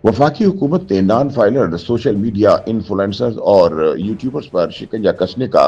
वफाकी हुकूमत ने non filer social media influencers और यूट्यूबर्स पर शिकंजा कसने का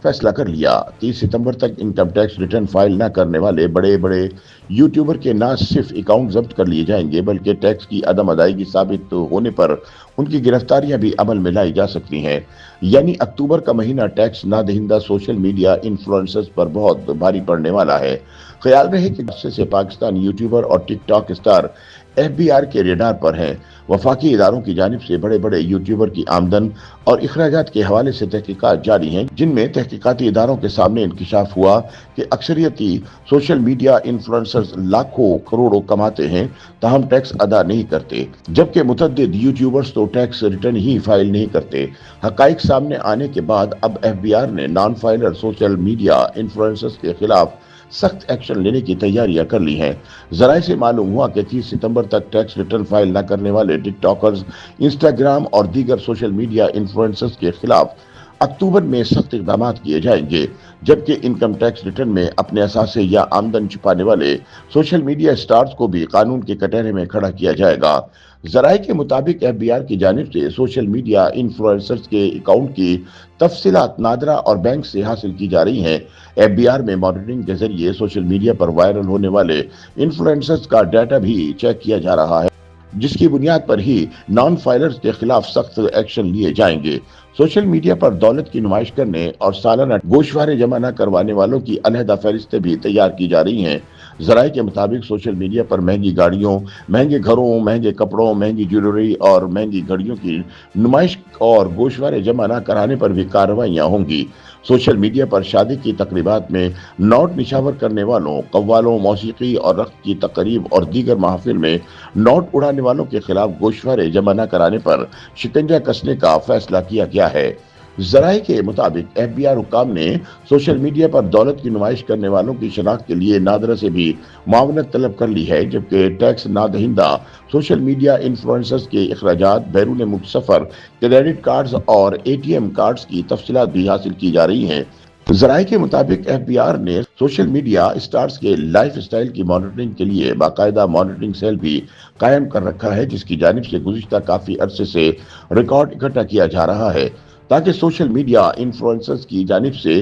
फैसला कर लिया। 30 सितंबर तक इनकम टैक्स रिटर्न फाइल न करने वाले बड़े बड़े यूट्यूबर के न सिर्फ अकाउंट जब्त कर लिए जाएंगे, बल्कि टैक्स की अदम अदायगी साबित होने पर उनकी गिरफ्तारियां भी अमल में लाई जा सकती हैं। यानी अक्टूबर का महीना टैक्स ना दहिंदा सोशल मीडिया इन्फ्लुएंसर्स पर बहुत भारी पड़ने वाला है। ख्याल रहे कि से पाकिस्तान यूट्यूबर और टिकटॉक स्टार एफबीआर के रेडार पर हैं। वफाकी इदारों की जानिब से बड़े बड़े यूट्यूबर की आमदन और अखराजात के हवाले से तहकीकात जारी हैं, जिनमें तहकीकाती इदारों के सामने इंकशाफ हुआ कि अक्सरियती सोशल मीडिया इन्फ्लुएंसर्स लाखों करोड़ों कमाते हैं, ताहम टैक्स अदा नहीं करते, जबकि मुतअद्दिद यूट्यूबर्स तो टैक्स रिटर्न ही फाइल नहीं करते। हकाइक सामने आने के बाद अब एफबीआर ने non filer social media influencers के खिलाफ सख्त एक्शन लेने की तैयारियां कर ली हैं। जराये से मालूम हुआ कि 30 सितंबर तक टैक्स रिटर्न फाइल न करने वाले टिकटॉकर्स, इंस्टाग्राम और दीगर सोशल मीडिया इन्फ्लुएंसर्स के खिलाफ अक्टूबर में सख्त इकदाम किए जाएंगे, जबकि इनकम टैक्स रिटर्न में अपने असासे या आमदन छुपाने वाले सोशल मीडिया स्टार्स को भी कानून के कटहरे में खड़ा किया जाएगा। जराये के मुताबिक एफबीआर की जानिब से सोशल मीडिया इन्फ्लुएंसर्स के अकाउंट की तफसीलात नादरा और बैंक से हासिल की जा रही हैं। एफबीआर में मॉनिटरिंग के जरिए सोशल मीडिया पर वायरल होने वाले इन्फ्लुएंसर्स का डाटा भी चेक किया जा रहा है, जिसकी बुनियाद पर ही नॉन फाइलर्स के खिलाफ सख्त एक्शन लिए जाएंगे। सोशल मीडिया पर दौलत की नुमाइश करने और सालाना गोशवारे जमा न करवाने वालों की अलहदा फहरिस्तें भी तैयार की जा रही हैं। जराये के मुताबिक सोशल मीडिया पर महंगी गाड़ियों, महंगे घरों, महंगे कपड़ों, महंगी ज्वेलरी और महंगी घड़ियों की नुमाइश और गोशवारे जमा न कराने पर भी कार्रवाइयां होंगी। सोशल मीडिया पर शादी की तकरीबात में नोट निशावर करने वालों, कव्वालों, मौसीकी और रक्त की तकरीब और दीगर महफिल में नोट उड़ाने वालों के खिलाफ गोशवारे जमा न कराने पर शिकंजा कसने का फैसला किया गया है। जराये के मुताबिक एफबीआर हुक्काम ने सोशल मीडिया पर दौलत की नुमाइश करने वालों की शनाख्त के लिए नादरा से भी मावनत तलब कर ली है, जबकि टैक्स ना दहिंदा सोशल मीडिया इन्फ्लुएंसर्स के अखराजात, बैरून मुल्क सफर, क्रेडिट कार्ड्स और एटीएम कार्ड्स की तफसीलात भी हासिल की जा रही हैं। जराये के मुताबिक एफबीआर ने सोशल मीडिया स्टार्स के लाइफ स्टाइल की मॉनिटरिंग के लिए बाकायदा मॉनिटरिंग सेल भी कायम कर रखा है, जिसकी जानिब से गुज़िश्ता काफी अरसे से रिकॉर्ड इकट्ठा किया जा रहा है, ताकि सोशल मीडिया इन्फ्लुएंसर्स की जानिब से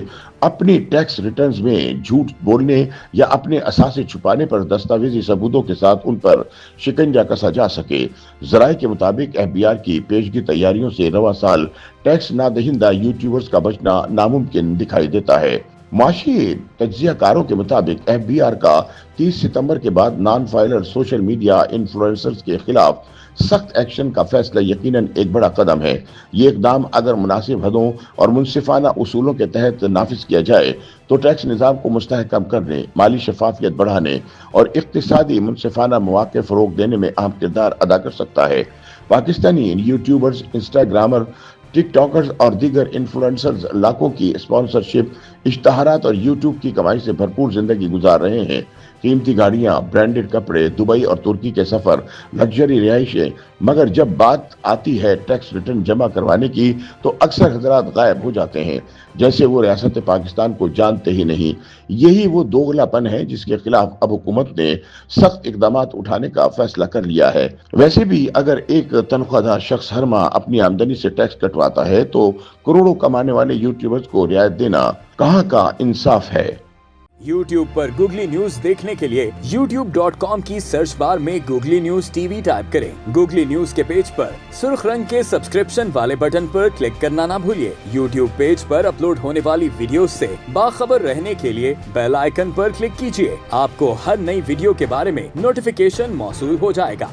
अपनी टैक्स रिटर्न्स में झूठ बोलने या अपने असासे छुपाने पर दस्तावेजी सबूतों के साथ उन पर शिकंजा कसा जा सके। जराये के मुताबिक एफबीआर की पेशगी तैयारियों से रवा साल टैक्स ना दहिंदा यूट्यूबर्स का बचना नामुमकिन दिखाई देता है। माशी तज्जियाकारों के मुताबिक एफबीआर का 30 सितंबर के बाद non filer social media influencers के खिलाफ सख्त एक्शन का फैसला यकीनन एक बड़ा कदम है। ये इकदाम अगर मुनासिब हदों और मुनसिफाना उसूलों के तहत नाफिज किया जाए तो टैक्स निज़ाम को मुस्तहकम करने, माली शफाफियत बढ़ाने और इक्तिसादी मुनसिफाना मौक़े फ़रोग़ देने में अहम किरदार अदा कर सकता है। पाकिस्तानी यूट्यूबर्स, इंस्टाग्रामर, टिकटॉकर्स और दीगर इन्फ्लुएंसर्स लाखों की स्पॉन्सरशिप, इश्तहारात और यूट्यूब की कमाई से भरपूर जिंदगी गुजार रहे हैं। कीमती गाड़ियां, ब्रांडेड कपड़े, दुबई और तुर्की के सफर, लग्जरी रिहाइशें, मगर जब बात आती है टैक्स रिटर्न जमा करवाने की तो अक्सर हजरात गायब हो जाते हैं, जैसे वो रियासत पाकिस्तान को जानते ही नहीं। यही वो दोगलापन है जिसके खिलाफ अब हुकूमत ने सख्त इकदाम उठाने का फैसला कर लिया है। वैसे भी अगर एक तनख्वाहदार शख्स हर माह अपनी आमदनी से टैक्स कटवाता है तो करोड़ों कमाने वाले यूट्यूबर्स को रियायत देना कहाँ का इंसाफ है। YouTube पर गूगली न्यूज देखने के लिए youtube.com की सर्च बार में गूगली न्यूज टीवी टाइप करें। गूगली न्यूज के पेज पर सुर्ख रंग के सब्सक्रिप्शन वाले बटन पर क्लिक करना ना भूलिए। YouTube पेज पर अपलोड होने वाली वीडियो से बाखबर रहने के लिए बेल आइकन पर क्लिक कीजिए। आपको हर नई वीडियो के बारे में नोटिफिकेशन मौसूल हो जाएगा।